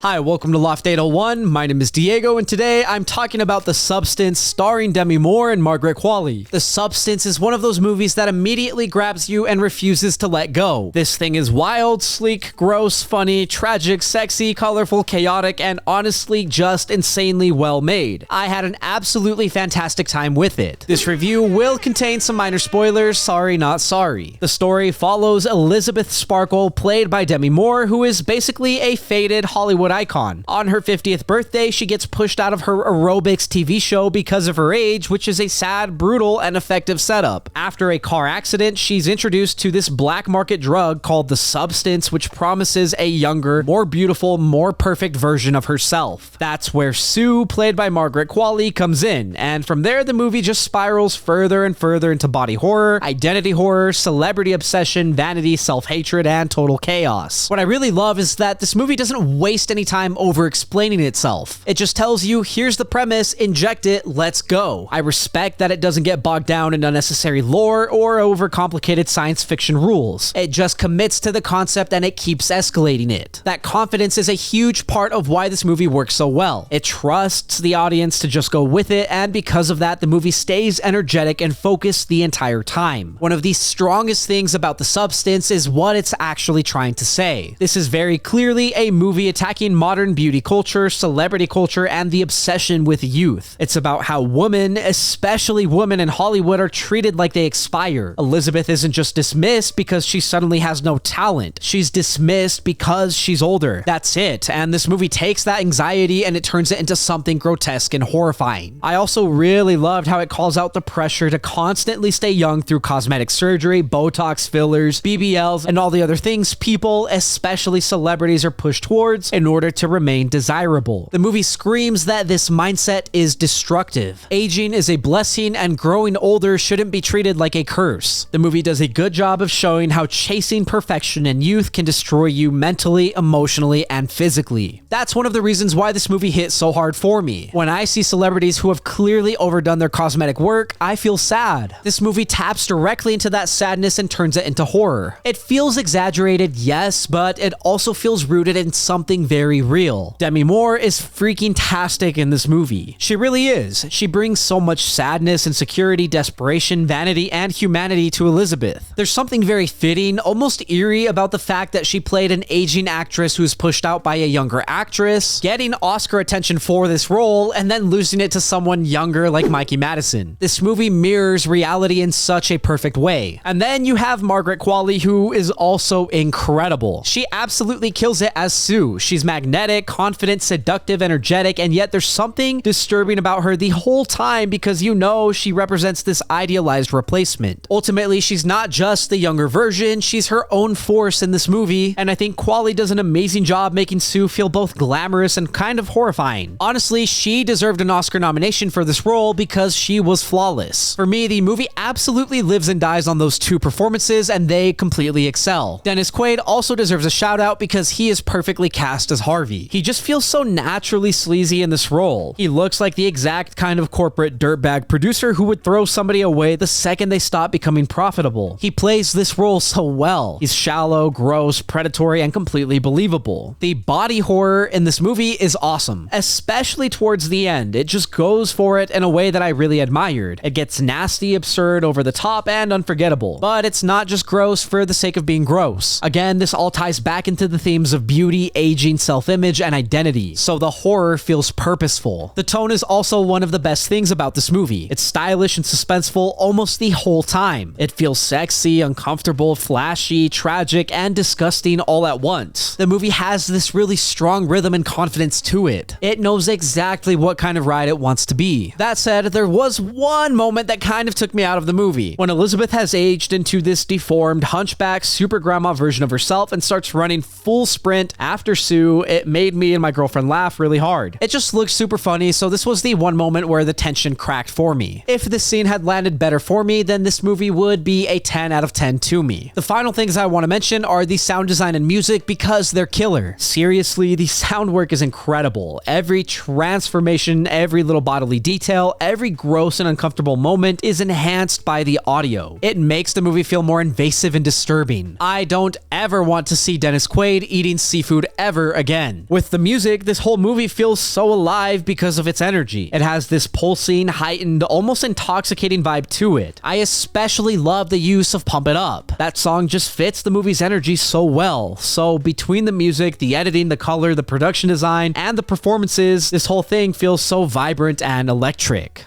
Hi, welcome to Loft 801. My name is Diego, and today I'm talking about The Substance, starring Demi Moore and Margaret Qualley. The Substance is one of those movies that immediately grabs you and refuses to let go. This thing is wild, sleek, gross, funny, tragic, sexy, colorful, chaotic, and honestly just insanely well made. I had an absolutely fantastic time with it. This review will contain some minor spoilers, sorry not sorry. The story follows Elizabeth Sparkle, played by Demi Moore, who is basically a faded Hollywood icon. On her 50th birthday, she gets pushed out of her aerobics TV show because of her age, which is a sad, brutal, and effective setup. After a car accident, she's introduced to this black market drug called the substance, which promises a younger, more beautiful, more perfect version of herself. That's where Sue, played by Margaret Qualley, comes in, and from there the movie just spirals further and further into body horror, identity horror, celebrity obsession, vanity, self-hatred, and total chaos. What I really love is that this movie doesn't waste any time over-explaining itself. It just tells you, here's the premise, inject it, let's go. I respect that it doesn't get bogged down in unnecessary lore or overcomplicated science fiction rules. It just commits to the concept and it keeps escalating it. That confidence is a huge part of why this movie works so well. It trusts the audience to just go with it, and because of that, the movie stays energetic and focused the entire time. One of the strongest things about The Substance is what it's actually trying to say. This is very clearly a movie attacking modern beauty culture, celebrity culture, and the obsession with youth. It's about how women, especially women in Hollywood, are treated like they expire. Elizabeth isn't just dismissed because she suddenly has no talent. She's dismissed because she's older. That's it. And this movie takes that anxiety and it turns it into something grotesque and horrifying. I also really loved how it calls out the pressure to constantly stay young through cosmetic surgery, Botox, fillers, BBLs, and all the other things people, especially celebrities, are pushed towards in order to remain desirable. The movie screams that this mindset is destructive. Aging is a blessing and growing older shouldn't be treated like a curse. The movie does a good job of showing how chasing perfection in youth can destroy you mentally, emotionally, and physically. That's one of the reasons why this movie hit so hard for me. When I see celebrities who have clearly overdone their cosmetic work, I feel sad. This movie taps directly into that sadness and turns it into horror. It feels exaggerated, yes, but it also feels rooted in something very real. Demi Moore is freaking tastic in this movie. She really is. She brings so much sadness, insecurity, desperation, vanity, and humanity to Elizabeth. There's something very fitting, almost eerie about the fact that she played an aging actress who's pushed out by a younger actress, getting Oscar attention for this role, and then losing it to someone younger like Mikey Madison. This movie mirrors reality in such a perfect way. And then you have Margaret Qualley, who is also incredible. She absolutely kills it as Sue. She's magnetic, confident, seductive, energetic, and yet there's something disturbing about her the whole time because you know she represents this idealized replacement. Ultimately, she's not just the younger version, she's her own force in this movie, and I think Qualley does an amazing job making Sue feel both glamorous and kind of horrifying. Honestly, she deserved an Oscar nomination for this role because she was flawless. For me, the movie absolutely lives and dies on those two performances, and they completely excel. Dennis Quaid also deserves a shout out because he is perfectly cast as Harvey. He just feels so naturally sleazy in this role. He looks like the exact kind of corporate dirtbag producer who would throw somebody away the second they stop becoming profitable. He plays this role so well. He's shallow, gross, predatory, and completely believable. The body horror in this movie is awesome, especially towards the end. It just goes for it in a way that I really admired. It gets nasty, absurd, over the top, and unforgettable. But it's not just gross for the sake of being gross. Again, this all ties back into the themes of beauty, aging, self-image, and identity, so the horror feels purposeful. The tone is also one of the best things about this movie. It's stylish and suspenseful almost the whole time. It feels sexy, uncomfortable, flashy, tragic, and disgusting all at once. The movie has this really strong rhythm and confidence to it. It knows exactly what kind of ride it wants to be. That said, there was one moment that kind of took me out of the movie. When Elizabeth has aged into this deformed, hunchback, super grandma version of herself and starts running full sprint after Sue, it made me and my girlfriend laugh really hard. It just looked super funny, so this was the one moment where the tension cracked for me. If this scene had landed better for me, then this movie would be a 10 out of 10 to me. The final things I want to mention are the sound design and music because they're killer. Seriously, the sound work is incredible. Every transformation, every little bodily detail, every gross and uncomfortable moment is enhanced by the audio. It makes the movie feel more invasive and disturbing. I don't ever want to see Dennis Quaid eating seafood ever again. again. With the music, this whole movie feels so alive because of its energy. It has this pulsing, heightened, almost intoxicating vibe to it. I especially love the use of Pump It Up. That song just fits the movie's energy so well. So between the music, the editing, the color, the production design, and the performances, this whole thing feels so vibrant and electric.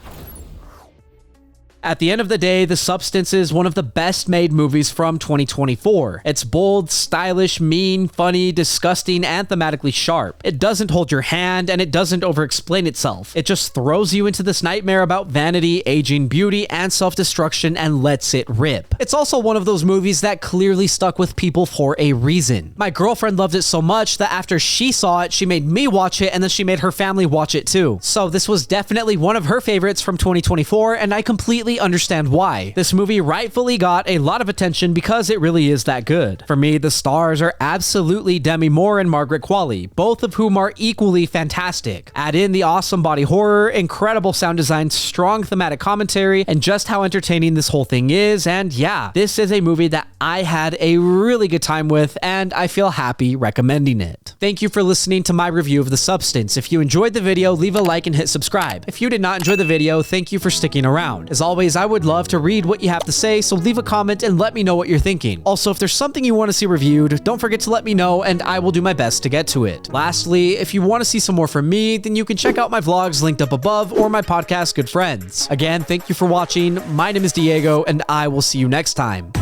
At the end of the day, The Substance is one of the best made movies from 2024. It's bold, stylish, mean, funny, disgusting, and thematically sharp. It doesn't hold your hand, and it doesn't overexplain itself. It just throws you into this nightmare about vanity, aging, beauty, and self-destruction and lets it rip. It's also one of those movies that clearly stuck with people for a reason. My girlfriend loved it so much that after she saw it, she made me watch it, and then she made her family watch it too. So this was definitely one of her favorites from 2024, and I completely understand why. This movie rightfully got a lot of attention because it really is that good. For me, the stars are absolutely Demi Moore and Margaret Qualley, both of whom are equally fantastic. Add in the awesome body horror, incredible sound design, strong thematic commentary, and just how entertaining this whole thing is, and yeah, this is a movie that I had a really good time with, and I feel happy recommending it. Thank you for listening to my review of The Substance. If you enjoyed the video, leave a like and hit subscribe. If you did not enjoy the video, thank you for sticking around. As always, I would love to read what you have to say, so leave a comment and let me know what you're thinking. Also, if there's something you want to see reviewed, don't forget to let me know and I will do my best to get to it. Lastly, if you want to see some more from me, then you can check out my vlogs linked up above or my podcast, Good Friends. Again, thank you for watching. My name is Diego and I will see you next time.